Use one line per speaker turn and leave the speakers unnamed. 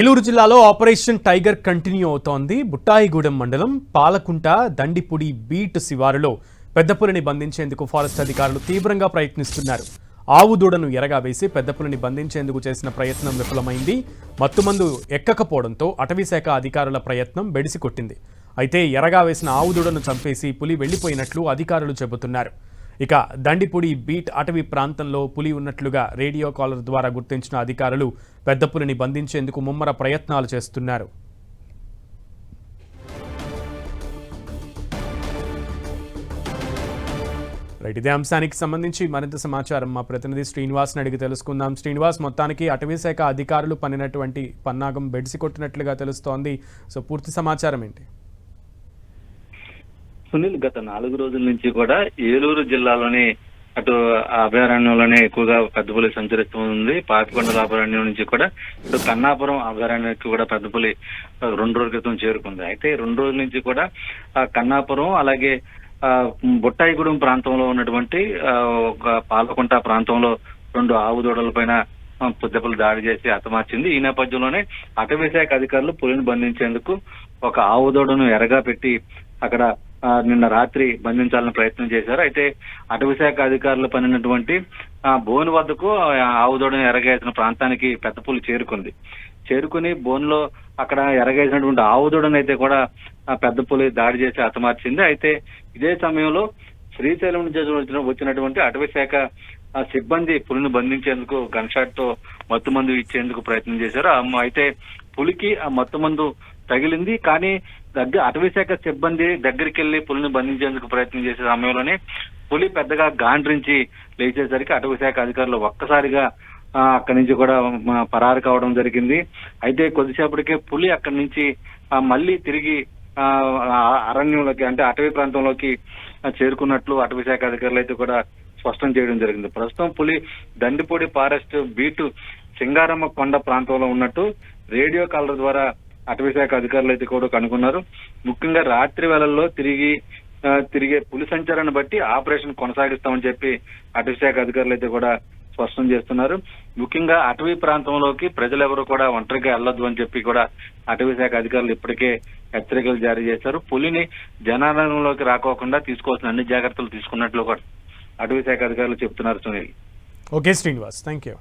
ఏలూరు జిల్లాలో operation tiger continue అవుతోంది. బుట్టాయిగూడెం మండలం పాలకుంట దండిపుడి బీట్ శివారులో పెద్దపులిని బంధించేందుకు ఫారెస్ట్ అధికారులు తీవ్రంగా ప్రయత్నిస్తున్నారు. ఆవు దూడను ఎరగా వేసి పెద్దపులిని బంధించేందుకు చేసిన ప్రయత్నం విఫలమైంది. మత్తుమందు ఎక్కకపోవడంతో అటవీశాఖ అధికారుల ప్రయత్నం బెడిసికొట్టింది. అయితే ఎరగా వేసిన ఆవు దూడను చంపేసి పులి వెళ్లిపోయినట్లు అధికారులు చెబుతున్నారు. ఇక దండిపుడి బీట్ అటవీ ప్రాంతంలో పులి ఉన్నట్లుగా రేడియో కాలర్ ద్వారా గుర్తించిన అధికారులు పెద్ద పులిని బంధించేందుకు ముమ్మర ప్రయత్నాలు చేస్తున్నారు. ఇదే అంశానికి సంబంధించి మరింత సమాచారం మా ప్రతినిధి శ్రీనివాస్ని అడిగి తెలుసుకుందాం. శ్రీనివాస్, మొత్తానికి అటవీ శాఖ అధికారులు పన్నినటువంటి పన్నాగం బెడిసి కొట్టినట్లుగా తెలుస్తోంది. సో పూర్తి సమాచారం ఏంటి?
సునీల్, గత 4 రోజుల నుంచి కూడా ఏలూరు జిల్లాలోని అటు అభయారణ్యంలోనే ఎక్కువగా పెద్దపులి సంచరిస్తుంది. పాపికొండల అభయారణ్యం నుంచి కూడా ఇటు కన్నాపురం అభయారణ్యానికి కూడా పెద్దపులి 2 రోజుల క్రితం చేరుకుంది. అయితే 2 రోజుల నుంచి కూడా కన్నాపురం అలాగే బుట్టాయిగూడెం ప్రాంతంలో ఉన్నటువంటి ఒక పాలకుంట ప్రాంతంలో 2 ఆవు దూడల పైన పెద్దపులి దాడి చేసి హతమార్చింది. ఈ నేపథ్యంలోనే అటవీ శాఖ అధికారులు పులిని బంధించేందుకు ఒక ఆవు దూడను ఎరగా పెట్టి అక్కడ నిన్న రాత్రి బంధించాలని ప్రయత్నం చేశారు. అయితే అటవీ శాఖ అధికారులు పనినటువంటి బోన్ వద్దకు ఆవు దూడను ఎరగేసిన ప్రాంతానికి పెద్దపులి చేరుకుని బోన్లో అక్కడ ఎరగేసినటువంటి ఆవు దూడను అయితే కూడా పెద్దపులి దాడి చేసి హతమార్చింది. అయితే ఇదే సమయంలో శ్రీశైలం నుంచి వచ్చినటువంటి అటవీ శాఖ సిబ్బంది పులిని బంధించేందుకు గన్ షాట్ తో మత్తుమందు ఇచ్చేందుకు ప్రయత్నం చేశారు. అయితే పులికి ఆ మత్తుమందు తగిలింది. కానీ అటవీ శాఖ సిబ్బంది దగ్గరికి వెళ్లి పులిని బంధించేందుకు ప్రయత్నం చేసే సమయంలోనే పులి పెద్దగా గాండ్రించి లేచేసరికి అటవీ శాఖ అధికారులు ఒక్కసారిగా అక్కడి నుంచి కూడా పరారు కావడం జరిగింది. అయితే కొద్దిసేపటికే పులి అక్కడి నుంచి మళ్ళీ తిరిగి అరణ్యంలోకి అంటే అటవీ ప్రాంతంలోకి చేరుకున్నట్లు అటవీ శాఖ అధికారులు అయితే కూడా స్పష్టం చేయడం జరిగింది. ప్రస్తుతం పులి దండిపూడి ఫారెస్ట్ బీటు సింగారమ్మ కొండ ప్రాంతంలో ఉన్నట్టు రేడియో కాలర్ ద్వారా అటవీ శాఖ అధికారులు అయితే కూడా కనుగొన్నారు. ముఖ్యంగా రాత్రి వేళల్లో తిరిగే పులి సంచారాన్ని బట్టి ఆపరేషన్ కొనసాగిస్తామని చెప్పి అటవీ శాఖ అధికారులు అయితే కూడా స్పష్టం చేస్తున్నారు. ముఖ్యంగా అటవీ ప్రాంతంలోకి ప్రజలెవరూ కూడా ఒంటరిగా వెళ్లొద్దు అని చెప్పి కూడా అటవీ శాఖ అధికారులు ఇప్పటికే హెచ్చరికలు జారీ చేశారు. పులిని జనారణ్యంలోకి రాకోకుండా తీసుకోవాల్సిన అన్ని జాగ్రత్తలు తీసుకున్నట్లు కూడా అటవీ శాఖ అధికారులు చెబుతున్నారు. Sunil.
Okay Srinivas, thank you.